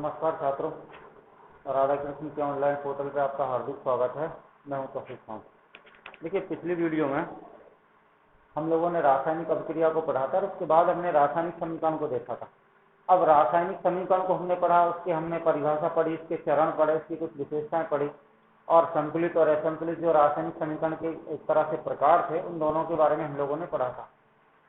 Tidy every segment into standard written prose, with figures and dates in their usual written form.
नमस्कार छात्रों, राधा कृष्ण के ऑनलाइन पोर्टल पे आपका हार्दिक स्वागत है। मैं हूं तौफीक खान। देखिए, पिछली वीडियो में हम लोगों ने रासायनिक अभिक्रिया को पढ़ा था और उसके बाद हमने रासायनिक समीकरण को देखा था। अब रासायनिक समीकरण को हमने पढ़ा, उसकी हमने परिभाषा पढ़ी, इसके चरण पढ़े, उसकी कुछ विशेषताएं पढ़ी और संतुलित और असंतुलित जो रासायनिक समीकरण के एक तरह से प्रकार थे, उन दोनों के बारे में हम लोगों ने पढ़ा था।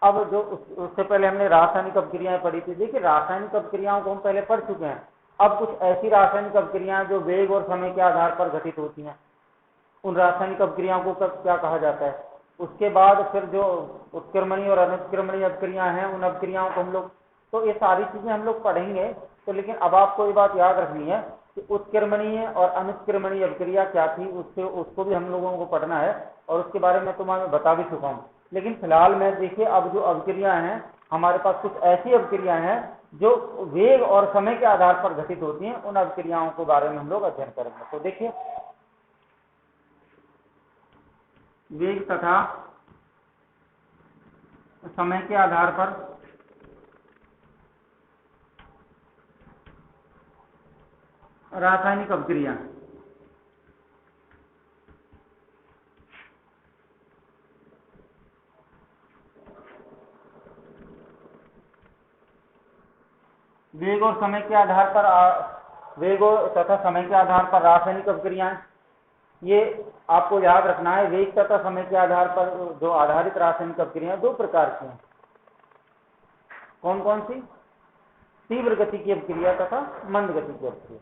अब जो उससे पहले हमने रासायनिक अभिक्रियाएं पढ़ी थी। देखिए, रासायनिक अभिक्रियाओं को हम पहले पढ़ चुके हैं। अब कुछ ऐसी रासायनिक अभिक्रियाएं जो वेग और समय के आधार पर घटित होती हैं, उन रासायनिक अभिक्रियाओं को क्या कहा जाता है। उसके बाद फिर जो उत्क्रमणीय और अनुत्क्रमणीय अभिक्रियाएं हैं, उन अभिक्रियाओं को हम लोग, तो ये सारी चीजें हम लोग पढ़ेंगे। तो लेकिन अब आपको ये बात याद रखनी है कि उत्क्रमणीय और अनुत्क्रमणीय अभिक्रिया क्या थी, उसको भी हम लोगों को पढ़ना है और उसके बारे में तुम्हें बता भी चुका हूँ। लेकिन फिलहाल में देखिए, अब जो अभिक्रिया हैं, हमारे पास कुछ ऐसी अभिक्रिया हैं जो वेग और समय के आधार पर घटित होती हैं। उन अभिक्रियाओं के बारे में हम लोग अध्ययन करेंगे। तो देखिए, वेग तथा समय के आधार पर रासायनिक अभिक्रिया। वेग और समय के आधार पर वेग तथा समय के आधार पर रासायनिक अभिक्रियाएं, ये आपको याद रखना है। वेग तथा समय के आधार पर जो आधारित रासायनिक अभिक्रियाएं दो प्रकार की हैं। कौन कौन सी? तीव्र गति की अभिक्रिया तथा मंद गति की अभिक्रिया।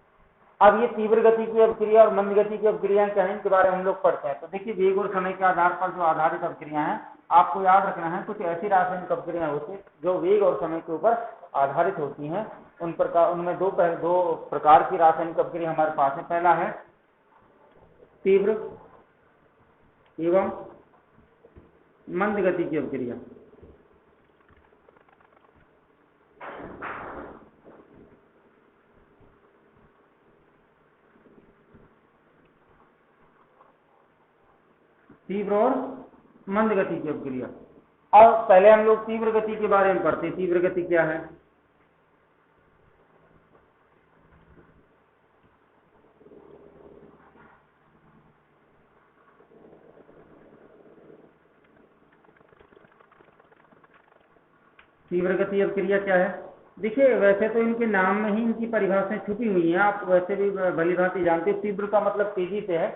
अब ये तीव्र गति की अभिक्रिया और मंद गति की अभिक्रियाएं क्या है, इनके बारे में हम लोग पढ़ते हैं। तो देखिए, वेग और समय के आधार पर जो आधारित अभिक्रिया हैं, आपको याद रखना है कुछ ऐसी रासायनिक अभिक्रियाएं होती हैं जो वेग और समय के ऊपर आधारित होती हैं। उनमें दो प्रकार की रासायनिक अभिक्रिया हमारे पास है। पहला है तीव्र एवं मंद गति की अभिक्रिया। तीव्र और मंद गति की अभिक्रिया। और पहले हम लोग तीव्र गति के बारे में पढ़ते हैं। तीव्र गति क्या है? तीव्र गति अभिक्रिया क्या है? देखिए, वैसे तो इनके नाम में ही इनकी परिभाषाएं छुपी हुई हैं, आप वैसे भी भली भांति जानते हैं। तीव्र का मतलब तेजी से है।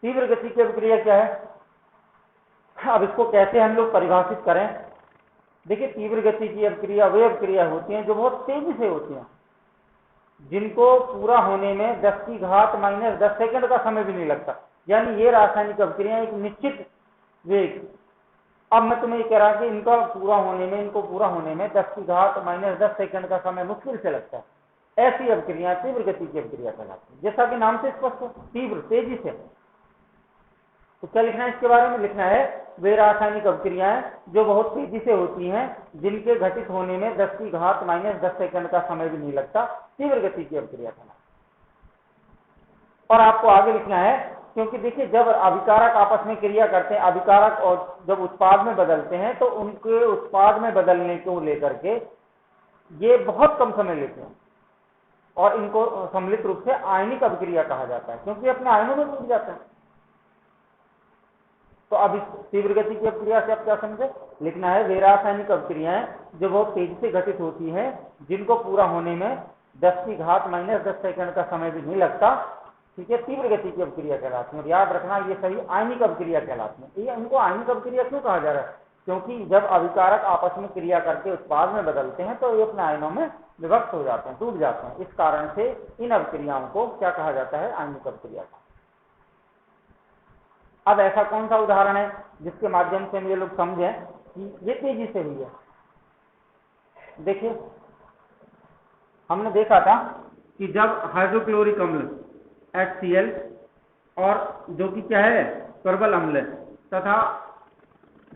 तीव्र गति की अभिक्रिया क्या है? अब इसको कैसे हम लोग परिभाषित करें? देखिए, तीव्र गति की अभिक्रिया वे अभिक्रिया होती हैं जो बहुत तेजी से होती हैं, जिनको पूरा होने में 10 की घात माइनस 10 सेकंड का समय भी नहीं लगता। यानी ये रासायनिक अभिक्रिया एक निश्चित वेग। अब मैं तुम्हें कह रहा कि इनको पूरा होने में 10 की घात माइनस 10 सेकंड का समय मुश्किल से लगता है। ऐसी अभिक्रिया तीव्र गति की अभिक्रिया कहलाती है। जैसा कि नाम से स्पष्ट है, तीव्र, तेजी से। तो क्या लिखना है इसके बारे में? लिखना है वे रासायनिक अभिक्रियाएं जो बहुत तेजी से होती हैं, जिनके घटित होने में 10 की घात माइनस 10 सेकंड का समय भी नहीं लगता, तीव्र गति की अभिक्रिया कहलाती है। और आपको आगे लिखना है, क्योंकि देखिए, जब अभिकारक आपस में क्रिया करते हैं, अभिकारक और जब उत्पाद में बदलते हैं, तो उनके उत्पाद में बदलने को लेकर के ये बहुत कम समय लेते हैं और इनको सम्मिलित रूप से आयनिक अभिक्रिया कहा जाता है, क्योंकि अपने आयनों में टूट जाते हैं। तो अब इस तीव्र गति की अभिक्रिया से आप क्या समझे? लिखना है वे रासायनिक अभिक्रियाएं जो बहुत तेजी से घटित होती हैं, जिनको पूरा होने में 10 की घात माइनस 10 सेकंड का समय भी नहीं लगता, ठीक है, तीव्र गति की अभिक्रिया कहलाती है। और याद रखना, ये सभी आयनिक अभिक्रिया कहलाती है। ये इनको आयनिक अभिक्रिया क्यों कहा जा रहा है? क्योंकि जब अभिकारक आपस में क्रिया करके उत्पाद में बदलते हैं, तो ये अपने आयनों में विभक्त हो जाते हैं, टूट जाते हैं। इस कारण से इन अभिक्रियाओं को क्या कहा जाता है? आयनिक अभिक्रिया। अब ऐसा कौन सा उदाहरण है जिसके माध्यम से हम ये लोग समझें कि ये तेजी से हुई है? देखिए, हमने देखा था कि जब हाइड्रोक्लोरिक अम्ल HCl और जो कि क्या है, प्रबल अम्ल, तथा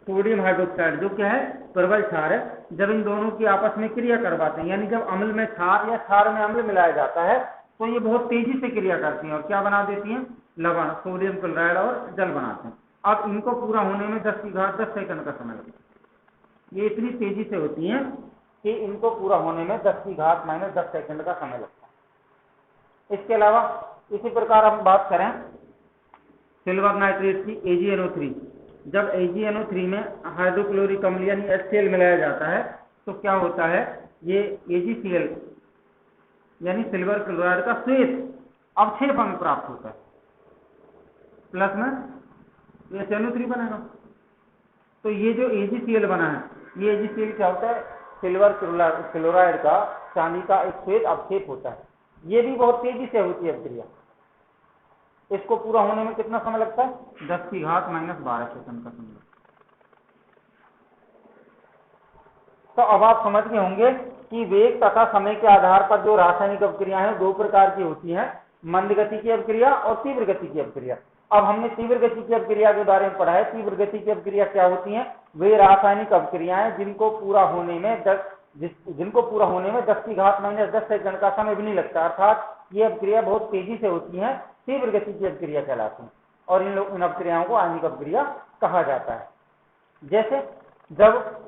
सोडियम हाइड्रोक्साइड जो क्या है, प्रबल क्षार है, जब इन दोनों की आपस में क्रिया करवाते हैं, यानी जब अम्ल में क्षार या क्षार में अम्ल मिलाया जाता है, तो ये बहुत तेजी से क्रिया करती हैं और क्या बना देती हैं? लवण, सोडियम क्लोराइड और जल बनाते हैं। अब इनको पूरा होने में 10 की घात 10 सेकंड का समय लगता है। ये इतनी तेजी से होती हैं कि इनको पूरा होने में 10 की घात माइनस 10 सेकंड का समय लगता है। इसके अलावा इसी प्रकार हम बात करें सिल्वर नाइट्रेट की AgNO3, जब AgNO3 में हाइड्रोक्लोरिक अम्ल यानी HCl मिलाया जाता है तो क्या होता है, ये AgCl यानी सिल्वर क्लोराइड का श्वेत अवक्षेप हमें प्राप्त होता है, प्लस में HNO3 बनेगा। तो ये जो AgCl बना है, ये AgCl क्या होता है, सिल्वर क्लोराइड का चांदी का एक श्वेत अवक्षेप होता है। ये भी बहुत तेजी से होती है अभिक्रिया। इसको पूरा होने में कितना समय लगता है, 10 की घात -12 सेकंड का समय लगता है। तो अब आप समझ गए होंगे कि वेग तथा समय के आधार पर जो रासायनिक अभिक्रियाएं हैं दो प्रकार की होती हैं, मंद गति की अभिक्रिया और तीव्र गति की अभिक्रिया। अब हमने तीव्र गति की अभिक्रिया के बारे में पढ़ा है। तीव्र गति की अभिक्रिया क्या होती हैं, वे रासायनिक अभिक्रियाएं जिनको पूरा होने में 10 की घात -10 सेकंड का समय भी नहीं लगता, अर्थात ये अभिक्रिया बहुत तेजी से होती है, तीव्र गति की अभिक्रिया कहलाती है। और इन अभिक्रियाओं को आयनिक अभिक्रिया कहा जाता है। जैसे जब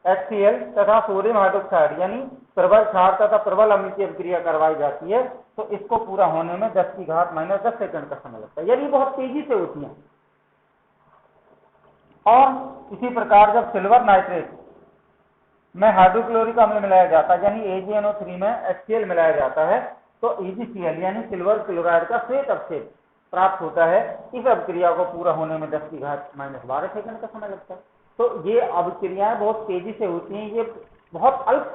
HCl तथा सोडियम हाइड्रोक्साइड यानी प्रबल क्षार तथा प्रबल अम्ल की अभिक्रिया करवाई जाती है तो इसको पूरा होने में 10 की घात -10 सेकंड का समय लगता है, यानी बहुत तेजी से होती है। और इसी प्रकार जब सिल्वर नाइट्रेट में हाइड्रोक्लोरिक अम्ल मिलाया जाता है यानी AgNO3 में HCl मिलाया जाता है तो AgCl यानी सिल्वर क्लोराइड का श्वेत अवक्षेप प्राप्त होता है। इस अभिक्रिया को पूरा होने में 10 की घात -12 सेकंड का समय लगता है। तो ये अभिक्रियाएं बहुत तेजी से होती हैं। ये बहुत अल्प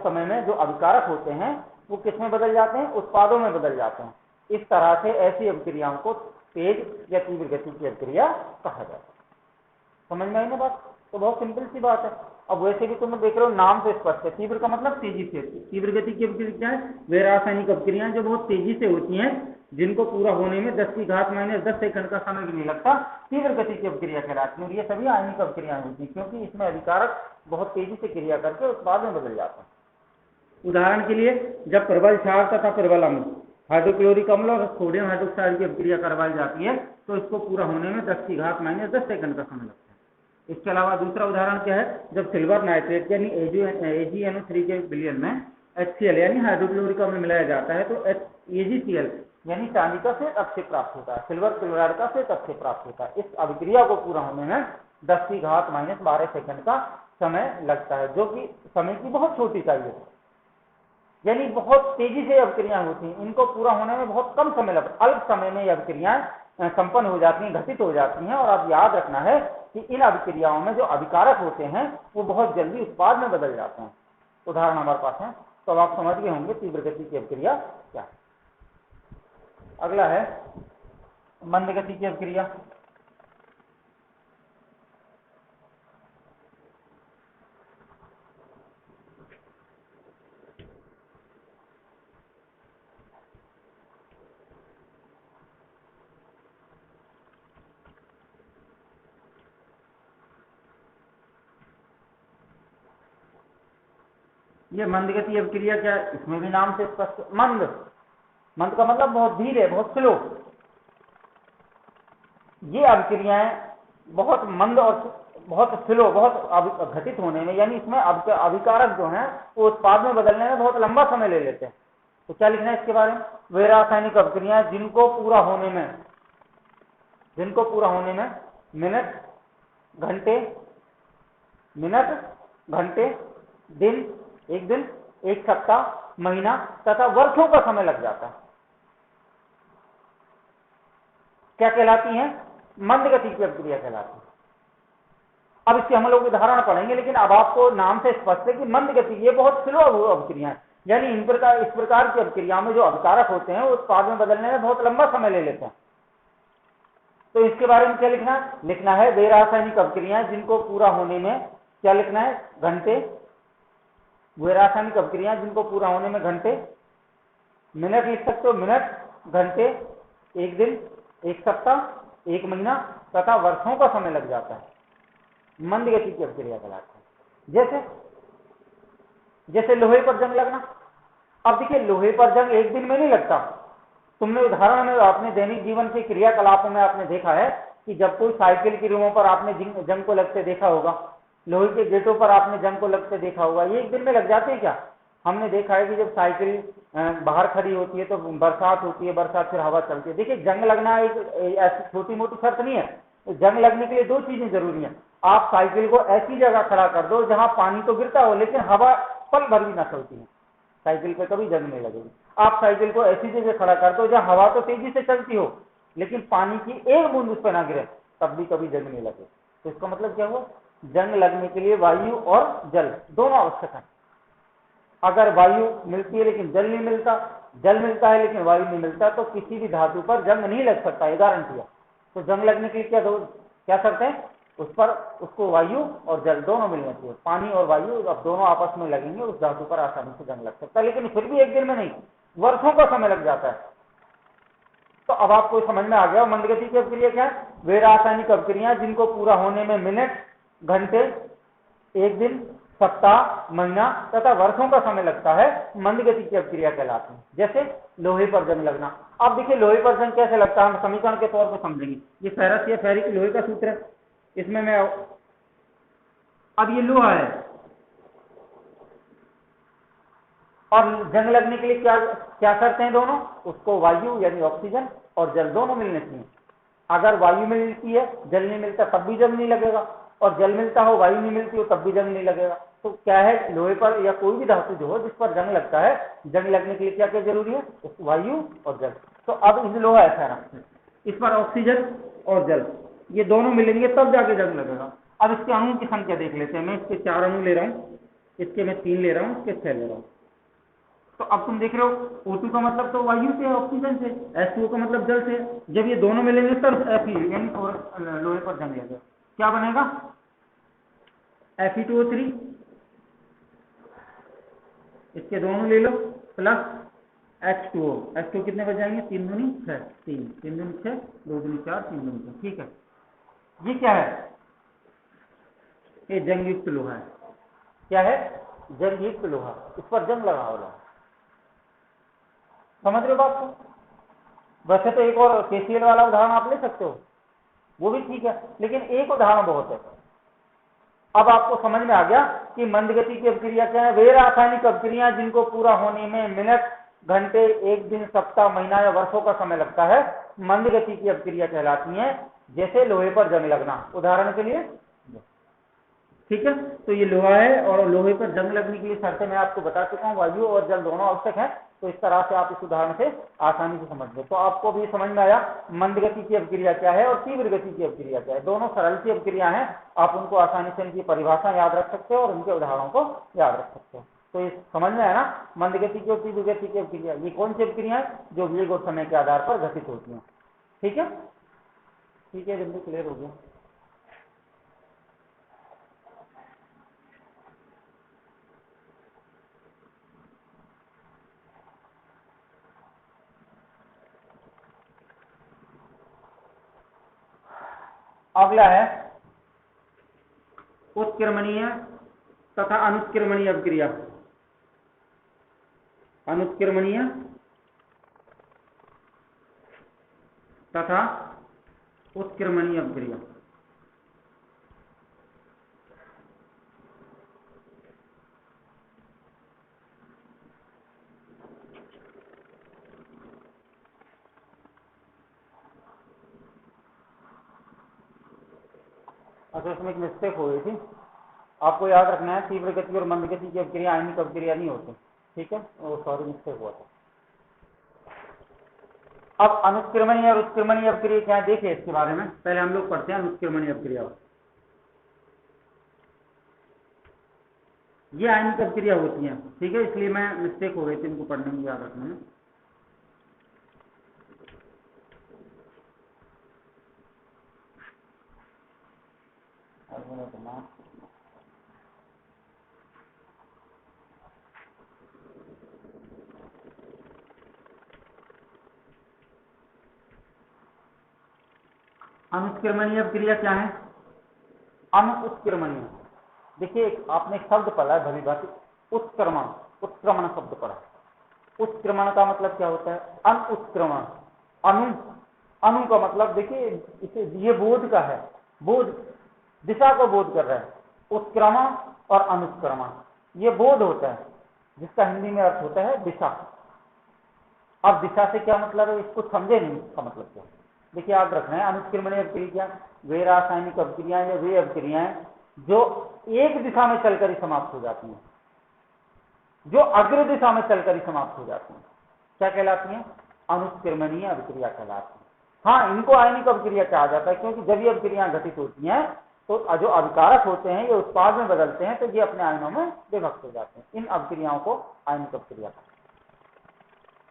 समय में जो अभिकारक होते हैं वो किसमें बदल जाते हैं, उत्पादों में बदल जाते हैं। इस तरह से ऐसी अभिक्रियाओं को तेज या तीव्र गति की अभिक्रिया कहा जाता है। समझ में आई ना बात? तो बहुत सिंपल सी बात है। अब वैसे भी तुम देख रहे हो नाम से स्पष्ट है, तीव्र का मतलब तेजी से। तीव्र गति की अभिक्रिया है वे रासायनिक अभिक्रियाएं जो बहुत तेजी से होती हैं, जिनको पूरा होने में 10 की घात -10 सेकंड का समय भी नहीं लगता, तीव्र गति की अभिक्रिया कहलाती है। और ये सभी आयनिक अभिक्रियाएं होती हैं क्योंकि इसमें अभिकारक बहुत तेजी से क्रिया करके उत्पाद में बदल जाते हैं। उदाहरण के लिए जब प्रबल क्षार तथा प्रबल अम्ल हाइड्रोक्लोरिक अम्ल और सोडियम हाइड्रोक्साइड की अभिक्रिया करवाई जाती है तो इसको पूरा होने में 10 की घात -10 सेकंड का समय लगता है। इसके अलावा दूसरा उदाहरण क्या है, जब सिल्वर नाइट्रेट यानी AgNO3 के विलयन में HCl यानी हाइड्रोक्लोरिक अम्ल मिलाया जाता है तो AgCl यानी चांदी का श्वेत अवक्षेप प्राप्त होता है, सिल्वर क्लोराइड का श्वेत अवक्षेप प्राप्त होता है। इस अभिक्रिया को पूरा होने में 10 की घात -12 सेकंड का समय लगता है, जो कि समय की बहुत छोटी इकाई है, यानी बहुत तेजी से अभिक्रियाएं होती हैं। इनको पूरा होने में बहुत कम समय लगता है, अल्प समय में ये अभिक्रियाएं संपन्न हो जाती हैं, घटित हो जाती हैं। और अब याद रखना है कि इन अभिक्रियाओं में जो अभिकारक होते हैं वो बहुत जल्दी उत्पाद में बदल जाते हैं। उदाहरण हमारे पास है, तो अब आप समझ गए होंगे तीव्र गति की अभिक्रिया क्या है। अगला है मंद गति की अभिक्रिया। ये मंद गति अभिक्रिया क्या है, इसमें भी नाम से स्पष्ट। मंद का मतलब बहुत धीरे, बहुत स्लो। ये अभिक्रियाएं बहुत मंद और बहुत स्लो, बहुत घटित होने में, यानी इसमें अभिकारक जो हैं वो उत्पाद में बदलने में बहुत लंबा समय ले लेते हैं। तो क्या लिखना है इसके बारे में, वे रासायनिक अभिक्रियाएं जिनको पूरा होने में मिनट, घंटे, दिन, एक दिन, एक सप्ताह, महीना तथा वर्षों का समय लग जाता है, क्या कहलाती हैं, मंद गति की अभिक्रिया कहलाती है। अब इसके हम लोग उदाहरण पढ़ेंगे, लेकिन अब आपको नाम से स्पष्ट है कि मंद गति ये बहुत स्लो अभिक्रिया है, यानी इस प्रकार की अभिक्रिया में जो अभिकारक होते हैं वो उत्पाद में बदलने में बहुत लंबा समय ले लेते हैं। तो इसके बारे में क्या लिखना है, वे रासायनिक अभिक्रियाएं जिनको पूरा होने में क्या लिखना है, घंटे, वे रासायनिक अभिक्रियाएं जिनको पूरा होने में घंटे, मिनट लिख सकते हो, मिनट, घंटे, एक दिन, एक सप्ताह, एक महीना तथा वर्षों का समय लग जाता है, मंद गति की अभिक्रिया कहलाती है। जैसे लोहे पर जंग लगना। अब देखिए लोहे पर जंग एक दिन में नहीं लगता। तुमने उदाहरण में अपने दैनिक जीवन के क्रियाकलापों में आपने देखा है कि जब कोई साइकिल की रिमों पर आपने जंग को लगते देखा होगा, लोहे के गेटों पर आपने जंग को लगते देखा होगा, ये एक दिन में लग जाते हैं क्या? हमने देखा है कि जब साइकिल बाहर खड़ी होती है तो बरसात होती है, बरसात फिर हवा चलती है। देखिए जंग लगना एक ऐसी छोटी मोटी शर्त नहीं है। तो जंग लगने के लिए दो चीजें जरूरी हैं। आप साइकिल को ऐसी जगह खड़ा कर दो जहां पानी तो गिरता हो लेकिन हवा पल भर भी ना चलती है, साइकिल पे कभी जंग नहीं लगेगी। आप साइकिल को ऐसी जगह खड़ा कर दो जहां हवा तो तेजी से चलती हो लेकिन पानी की एक बूंद उस पर ना गिरे, तब भी कभी जंग नहीं लगे। तो इसका मतलब क्या हुआ, जंग लगने के लिए वायु और जल दोनों आवश्यक है। अगर वायु मिलती है लेकिन जल नहीं मिलता, जल मिलता है लेकिन वायु नहीं मिलता, तो किसी भी धातु पर जंग नहीं लग सकता, ये गारंटी है। तो जंग लगने के लिए क्या शर्त है, उस पर उसको वायु और जल दोनों मिलने चाहिए। पानी और वायु अब दोनों आपस में लगेंगे, उस धातु पर आसानी से जंग लग सकता है। लेकिन फिर भी एक दिन में नहीं, वर्षों का समय लग जाता है। तो अब आपको समझ में आ गया मंदगति की अभिक्रिया क्या है। वे रासायनिक अभिक्रिया जिनको पूरा होने में मिनट, घंटे, एक दिन, सप्ताह, महीना तथा वर्षों का समय लगता है, मंदगति की अभिक्रिया कहलाती है। जैसे लोहे पर जंग लगना। अब देखिए लोहे पर जंग कैसे लगता है, हम समीकरण के तौर पर समझेंगे। ये फेरस या फेरिक लोहे का सूत्र है। इसमें मैं अब ये लोहा है और जंग लगने के लिए क्या क्या शर्तें हैं दोनों, उसको वायु यानी ऑक्सीजन और जल दोनों मिलने चाहिए। अगर वायु मिलती है जल नहीं मिलता तब भी जंग नहीं लगेगा, और जल मिलता हो वायु नहीं मिलती हो तब भी जंग नहीं लगेगा। तो क्या है, लोहे पर या कोई भी धातु जो हो जिस पर जंग लगता है, जंग लगने के लिए क्या क्या जरूरी है, वायु और जल। तो अब इस लोहा ऐसा है, इस पर ऑक्सीजन और जल ये दोनों मिलेंगे तब जाके जंग लगेगा। अब इसके अणुओं की संख्या देख लेते हैं। मैं इसके 4 अणु ले रहा हूँ, इसके मैं 3 ले रहा हूँ, इसके 6 ले रहा हूँ। तो अब तुम देख रहे हो O2 का मतलब तो वायु से, ऑक्सीजन से, H2O का मतलब जल से। जब ये दोनों मिलेंगे तब Fe यानी लोहे पर जंग लगेगा। क्या बनेगा, Fe2O3, इसके दोनों ले लो, प्लस H2O। H2O कितने बच जाएंगे, 3 दूनी 6, 3 दूनी 6, 2 दूनी 4, 3 दूनी 6। ठीक है, ये क्या है, ये जंग युक्त लोहा है। क्या है, जंग युक्त लोहा, इस पर जंग लगा होला। समझ रहे हो बात को। वैसे तो एक और KCl वाला उदाहरण आप ले सकते हो, वो भी ठीक है, लेकिन एक उदाहरण बहुत है। अब आपको समझ में आ गया कि मंदगति की अभिक्रिया क्या है। वे रासायनिक अभिक्रिया जिनको पूरा होने में मिनट, घंटे, एक दिन, सप्ताह, महीना या वर्षों का समय लगता है, मंदगति की अभिक्रिया कहलाती है। जैसे लोहे पर जंग लगना, उदाहरण के लिए, ठीक है। तो ये लोहा है और लोहे पर जंग लगने के लिए शर्तें मैं आपको बता चुका हूँ, वायु और जल दोनों आवश्यक है। तो इस तरह से आप इस उदाहरण से आसानी से समझ लो। तो आपको भी समझ में आया मंदगति की अभिक्रिया क्या है और तीव्र गति की अभिक्रिया क्या है। दोनों सरल सी अभिक्रिया है, आप उनको आसानी से इनकी परिभाषा याद रख सकते हो और उनके उदाहरणों को याद रख सकते हो। तो ये समझ में आया ना, मंदगति की और तीव्र गति की अभिक्रिया ये कौन सी अभिक्रिया है, जो वेग और समय के आधार पर घटित होती है। ठीक है, ठीक है, जल्दी क्लियर हो गया। अगला है उत्क्रमणीय तथा अनुत्क्रमणीय अभिक्रिया। अनुत्क्रमणीय तथा उत्क्रमणीय अभिक्रिया। अच्छा, इसमें एक मिस्टेक हो गई थी, आपको याद रखना है तीव्र गति और मंद गति की अभिक्रिया आयनिक अभिक्रिया नहीं होती। ठीक है, वो सॉरी मिस्टेक हुआ था। अब अनुत्क्रमणीय और उत्क्रमणीय अभिक्रिया क्या है देखिए, इसके बारे में पहले हम लोग पढ़ते हैं अनुत्क्रमणीय अभिक्रिया। ये आयनिक अभिक्रिया होती है, ठीक है, इसलिए मैं मिस्टेक हो गई थी, इनको पढ़ने में याद रखना है। अनुत्क्रमणीय अभिक्रिया क्या है, अनुत्क्रमणीय। देखिए आपने एक शब्द पढ़ा है भली भांति, उत्क्रमण, उत्क्रमण शब्द पढ़ा। उत्क्रमण का मतलब क्या होता है, अनुत्क्रमण। अनु, अनु का मतलब देखिए इसे, ये बोध का है, बोध दिशा को बोध कर रहा है। उत्क्रमण और अनुत्क्रमण ये बोध होता है, जिसका हिंदी में अर्थ होता है दिशा। अब दिशा से क्या मतलब है, इसको समझे नहीं, इसका मतलब क्या है। देखिए याद रखना है, अनुत्क्रमणीय अभिक्रिया वे रासायनिक अभिक्रियाएं या वे अभिक्रियाएं जो एक दिशा में चलकर ही समाप्त हो जाती हैं, जो अग्र दिशा में चलकर ही समाप्त हो जाती हैं, क्या कहलाती हैं, अनुत्क्रमणीय अभिक्रिया कहलाती है। हाँ, इनको आयनिक अभिक्रिया कहा जाता है, क्योंकि जब ये अभिक्रियाएं घटित होती हैं तो जो अभिकारक होते हैं ये उत्पाद में बदलते हैं, तो ये अपने आयनों में विभक्त हो जाते हैं। इन अभिक्रियाओं को आयनिक अभिक्रिया कहते हैं।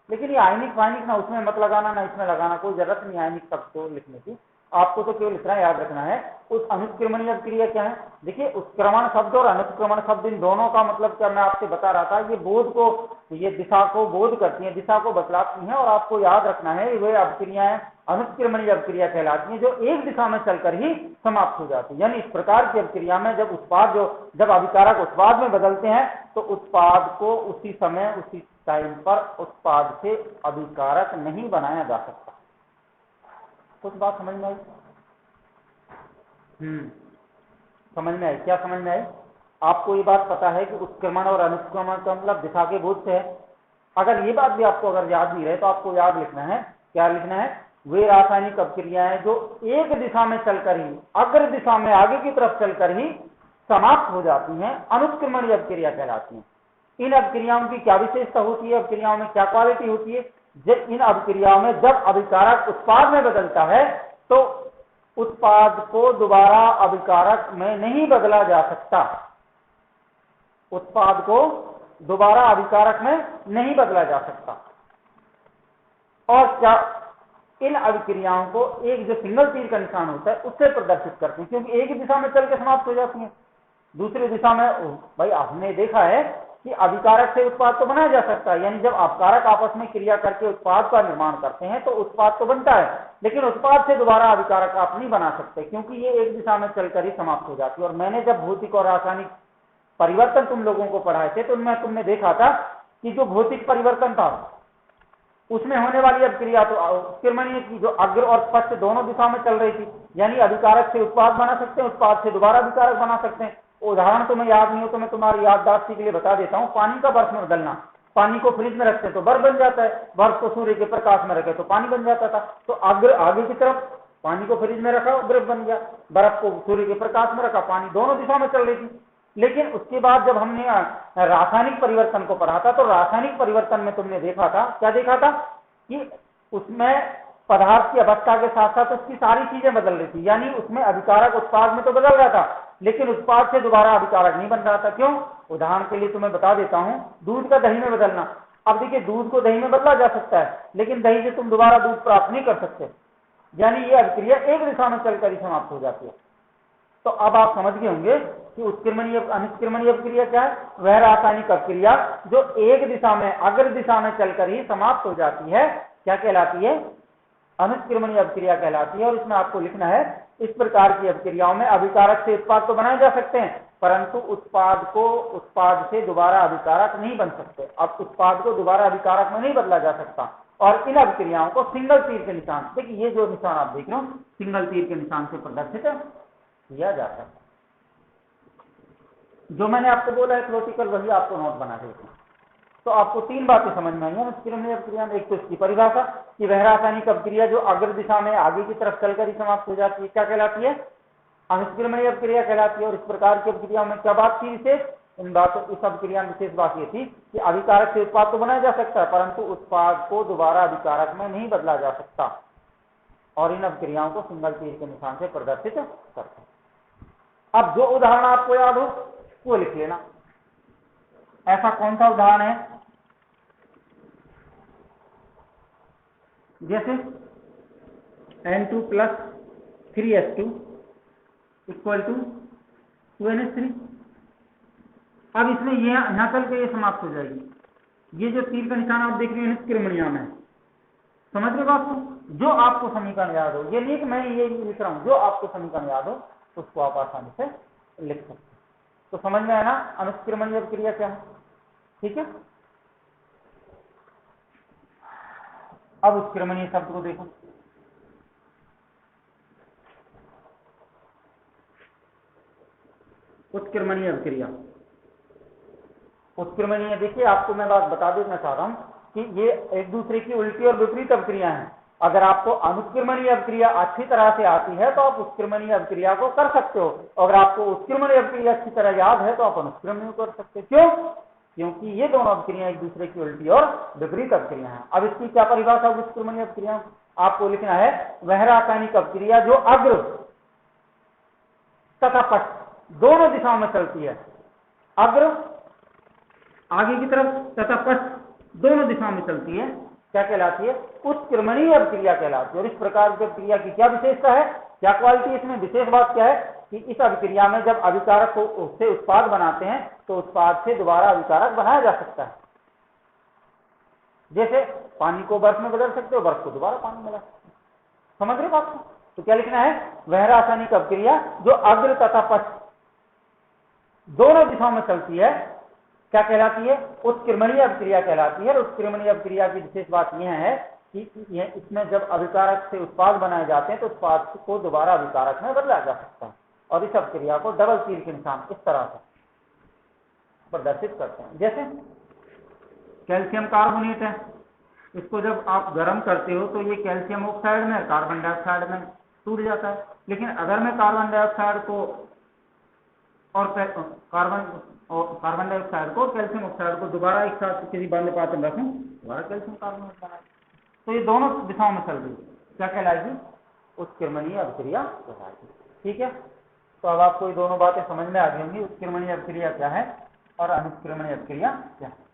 लेकिन ये आयनिक वायनिक ना उसमें मत लगाना, ना इसमें लगाना, कोई जरूरत नहीं आयनिक शब्द को लिखने की। आपको तो केवल इतना याद रखना है उस अनुत्क्रमणीय अभिक्रिया क्या है। देखिए, उत्क्रमण शब्द और अनुत्क्रमण शब्द इन दोनों का मतलब क्या मैं आपसे बता रहा था, ये बोध को, ये दिशा को बोध करती है, दिशा को बतलाती हैं। और आपको याद रखना है वे अभिक्रियाएं अनुत्क्रमणीय अभिक्रिया कहलाती हैं जो एक दिशा में चलकर ही समाप्त हो जाती है। यानी इस प्रकार की अभिक्रिया में जब उत्पाद जब अभिकारक उत्पाद में बदलते हैं तो उत्पाद को उसी समय उसी टाइम पर उत्पाद से अभिकारक नहीं बनाया जा सकता। कुछ बात समझ में आई? समझ में आई? क्या समझ में आई? आपको ये बात पता है कि उत्क्रमण और अनुत्क्रमण का मतलब दिशा के बोध से है। अगर ये बात भी आपको अगर याद नहीं रहे तो आपको याद लिखना है, क्या लिखना है, वे रासायनिक अभिक्रियाएं जो एक दिशा में चलकर ही, अग्र दिशा में आगे की तरफ चलकर ही समाप्त हो जाती हैं, अनुत्क्रमणीय अभिक्रिया कहलाती हैं। इन अभिक्रियाओं की क्या विशेषता होती है, अभिक्रियाओं में क्या क्वालिटी होती है, जब इन अभिक्रियाओं में जब अभिकारक उत्पाद में बदलता है तो उत्पाद को दोबारा अभिकारक में नहीं बदला जा सकता। उत्पाद को दोबारा अभिकारक में नहीं बदला जा सकता। और क्या इन अभिक्रियाओं को एक जो सिंगल तीर का निशान होता है उससे प्रदर्शित करते हैं, क्योंकि एक ही दिशा में चल के समाप्त हो जाती है। दूसरी दिशा में भाई आपने देखा है कि अभिकारक से उत्पाद तो बनाया जा सकता है, यानी जब अभिकारक आपस में क्रिया करके उत्पाद का निर्माण करते हैं तो उत्पाद तो बनता है, लेकिन उत्पाद से दोबारा अभिकारक आप नहीं बना सकते, क्योंकि ये एक दिशा में चलकर ही समाप्त हो जाती है। और मैंने जब भौतिक और रासायनिक परिवर्तन तुम लोगों को पढ़ाए थे तो उनमें तुमने देखा था कि जो भौतिक परिवर्तन था उसमें होने वाली अभिक्रिया तो उत्क्रमणीय की, जो अग्र और पश्च दोनों दिशा में चल रही थी, यानी अभिकारक से उत्पाद बना सकते हैं, उत्पाद से दोबारा अभिकारक बना सकते हैं। उदाहरण तुम्हें याद नहीं हो तो मैं तुम्हारी याददाश्त के लिए बता देता हूं। पानी का बर्फ में बदलना, पानी को फ्रिज में रखते हैं तो बर्फ बन जाता है, बर्फ को सूर्य के प्रकाश में रखे तो पानी बन जाता था। तो अग्र आगे की तरफ, पानी को फ्रिज में रखा बर्फ बन गया, बर्फ को सूर्य के प्रकाश में रखा, पानी दोनों दिशा में चल रही थी। लेकिन उसके बाद जब हमने रासायनिक परिवर्तन को पढ़ा था तो रासायनिक परिवर्तन में तुमने देखा था, क्या देखा था कि उसमें पदार्थ की अवस्था के साथ साथ उसकी सारी चीजें बदल रही थी, यानी उसमें अभिकारक उत्पाद में तो बदल रहा था लेकिन उत्पाद से दोबारा अभिकारक नहीं बन रहा था। क्यों? उदाहरण के लिए तुम्हें बता देता हूं, दूध का दही में बदलना। अब देखिए, दूध को दही में बदला जा सकता है लेकिन दही से तुम दोबारा दूध प्राप्त नहीं कर सकते, यानी ये अभिक्रिया एक दिशा में चलकर ही समाप्त हो जाती है। तो अब आप समझ गए होंगे कि उत्क्रमणीय अनुत्क्रमणीय अभिक्रिया क्या है। वह रासायनिक अभिक्रिया जो एक दिशा में, अग्र दिशा में चलकर ही समाप्त हो जाती है, क्या कहलाती है, अनुत्क्रमणीय अभिक्रिया कहलाती है। और इसमें आपको लिखना है, इस प्रकार की अभिक्रियाओं में अभिकारक से उत्पाद तो बनाए जा सकते हैं परंतु उत्पाद से दोबारा अभिकारक नहीं बन सकते। अब उत्पाद को दोबारा अभिकारक में नहीं बदला जा सकता। और इन अभिक्रियाओं को सिंगल तीर के निशान, देखिए ये जो निशान आप देख रहे हो, सिंगल तीर के निशान से प्रदर्शित किया जाता है। जो मैंने आपको बोला है थ्योरेटिकल, वही आपको नोट बना देते हैं। तो आपको तीन बातें समझ में आई है अनुत्क्रमणीय अभिक्रिया में। एक तो इसकी परिभाषा कि वह रासायनिक अभिक्रिया जो अग्र दिशा में आगे की तरफ चलकर ही समाप्त हो जाती है, क्या कहलाती है, अनुत्क्रमणीय अभिक्रिया कहलाती है। और इस प्रकार की अभिक्रिया में क्या बात थी विशेष, इन बातों, इस अभिक्रिया में विशेष बात ये थी कि अभिकारक से उत्पाद तो बनाया जा सकता है परंतु उत्पाद को दोबारा अभिकारक में नहीं बदला जा सकता। और इन अभिक्रियाओं को सिंगल तीर के निशान से प्रदर्शित करते हैं। अब जो उदाहरण आपको याद हो वो लिख लेना। ऐसा कौन सा उदाहरण है, जैसे N2 + 3H2 = 2NH3। अब इसमें ये यहां चल के ये समाप्त हो जाएगी। ये जो तीर का निशान आप देख रहे हैं अनुत्क्रमणीय में, समझ रहे बात को। जो आपको समीकरण याद हो, ये नहीं कि मैं ये लिख रहा हूं, जो आपको समीकरण याद हो उसको आप आसानी से लिख सकते हैं। तो समझ में आया ना अनुत्क्रमणीय अभिक्रिया क्या है, ठीक है। अब उत्क्रमणीय शब्द को देखो, उत्क्रमणीय अभिक्रिया, उत्क्रमणीय, देखिए आपको मैं बात बता देना चाह रहा हूं कि ये एक दूसरे की उल्टी और विपरीत अभिक्रिया हैं। अगर आपको अनुत्क्रमणीय अभिक्रिया अच्छी तरह से आती है तो आप उत्क्रमणीय अभिक्रिया को कर सकते हो, अगर आपको उत्क्रमणीय अभिक्रिया अच्छी तरह याद है तो आप अनुत्क्रमणीय कर सकते हो। क्यों? क्योंकि ये दोनों अभिक्रिया एक दूसरे की उल्टी और विपरीत अभिक्रिया हैं। अब इसकी क्या परिभाषा होगी उत्क्रमणीय अभिक्रिया? आपको लिखना है वह रासायनिक अभिक्रिया जो अग्र तथा पश्च दोनों दिशाओं में चलती है, अग्र आगे की तरफ तथा पश्च दोनों दिशाओं में चलती है, क्या कहलाती है? उत्क्रमणीय अभिक्रिया कहलाती है। और इस प्रकार की अभिक्रिया की क्या विशेषता है, क्या क्वालिटी? इसमें विशेष बात क्या है कि इस अभिक्रिया में जब अभिकारक को उससे उत्पाद बनाते हैं तो उत्पाद से दोबारा अभिकारक बनाया जा सकता है। जैसे पानी को बर्फ में बदल सकते हो, बर्फ को दोबारा पानी में बदल सकते हो। समझ रहे बात को? तो क्या लिखना है? वह रासायनिक अभिक्रिया जो अग्र तथा पश्च दोनों दिशाओं में चलती है क्या कहलाती है? उत्क्रमणीय अभिक्रिया कहलाती है। और उत्क्रमणीय अभिक्रिया की विशेष बात यह है कि इसमें जब अभिकारक से उत्पाद बनाए जाते हैं तो उत्पाद को दोबारा अभिकारक में बदला जा सकता है। और इस अभिक्रिया को डबल तीर के निशान इस तरह से प्रदर्शित करते हैं। जैसे कैल्शियम कार्बोनेट है, इसको जब आप गर्म करते हो तो ये कैल्शियम ऑक्साइड में कार्बन डाइऑक्साइड में टूट जाता है। लेकिन अगर मैं कार्बन डाइऑक्साइड को और कार्बन डाइऑक्साइड को कैल्शियम ऑक्साइड को दोबारा एक साथ किसी बंद पात्र में रखूं, दोबारा कैल्शियम कार्बोनेट बनाए, तो ये दोनों दिशाओं में चल रही है, क्या कहलाएगी? उत्क्रमणीय अभिक्रिया कहलाएगी। ठीक है, तो अब आपको ये दोनों बातें समझ में आ गई होंगी, उत्क्रमणीय अभिक्रिया क्या है और अनुत्क्रमणीय अभिक्रिया क्या है।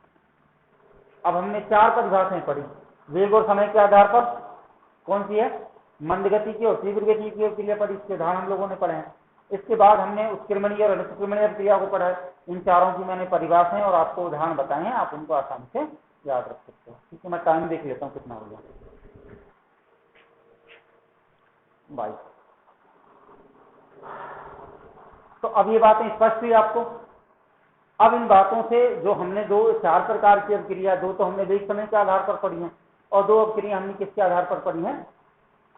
अब हमने 4 परिभाषाएं पढ़ी वेग और समय के आधार पर। कौन सी है? मंद गति की और तीव्र गति की अभिक्रिया पढ़ी, इसके उदाहरण हम लोगों ने पढ़े हैं। इसके बाद हमने उत्क्रमणीय और अनुत्क्रमणीय अभिक्रिया को पढ़ा है। इन चारों की मैंने परिभाषाएं और आपको उदाहरण बताए हैं, आप उनको आसानी से याद रख सकते हो। ठीक है, मैं टाइम देख लेता हूँ कितना हो गया। 22। तो अब ये बातें स्पष्ट हुई आपको। अब इन बातों से जो हमने 4 प्रकार की अभिक्रिया, 2 तो हमने वेग समय के आधार पर पढ़ी हैं और 2 अभिक्रिया हमने किसके आधार पर पढ़ी हैं?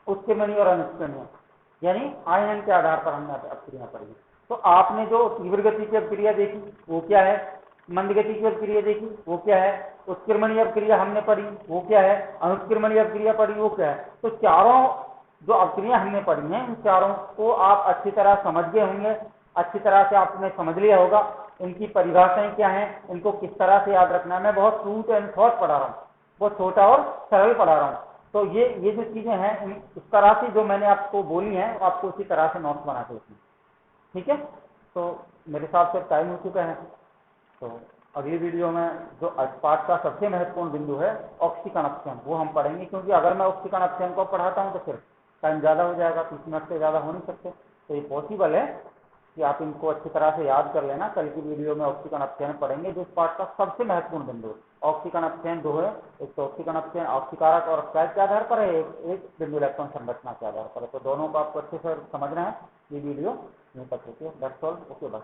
उत्क्रमणीय और अनुत्क्रमणीय, यानी आयनन के आधार पर हमने अभिक्रिया पढ़ी है। तो आपने जो तीव्र गति की अभिक्रिया देखी वो क्या है, मंद गति की अभिक्रिया देखी वो क्या है, उत्क्रमणीय अभिक्रिया हमने पढ़ी वो क्या है, अनुत्क्रमणीय अभिक्रिया पढ़ी वो क्या है। तो चारों जो अभिक्रिया हमने पढ़ी हैं, इन चारों को आप अच्छी तरह समझ गए होंगे, अच्छी तरह से आपने समझ लिया होगा। इनकी परिभाषाएं क्या हैं, इनको किस तरह से याद रखना है। मैं बहुत शॉर्ट एंड शॉर्ट पढ़ा रहा हूँ, बहुत छोटा और सरल पढ़ा रहा हूँ। तो ये जो चीजें हैं इस तरह से जो मैंने आपको बोली हैं आपको उसी तरह से नोट्स बना के रखना। ठीक है, तो मेरे हिसाब से टाइम हो चुका है। तो अगली वीडियो में जो पाठ का सबसे महत्वपूर्ण बिंदु है ऑक्सीकरण अपक्षयन, वो हम पढ़ेंगे। क्योंकि अगर मैं ऑक्सीकरण अपक्षयन को पढ़ाता हूँ तो फिर टाइम ज़्यादा हो जाएगा, 30 मिनट से ज़्यादा हो नहीं सकते। तो ये पॉसिबल है कि आप इनको अच्छी तरह से याद कर लेना। कल की वीडियो में ऑक्सीकरण अपक्षयन पढ़ेंगे जो इस पाठ का सबसे महत्वपूर्ण बिंदु है। ऑक्सीकरण अपक्षयन 2 है, एक तो ऑक्सीकरण अपक्षयन ऑक्सीकारक और ऑक्साइड के आधार पर है, एक बिंदु इलेक्ट्रॉन संरचना के आधार पर है। तो दोनों को आपको अच्छे से समझना है। ये वीडियो यहीं तक होती है। That's all, okay bye.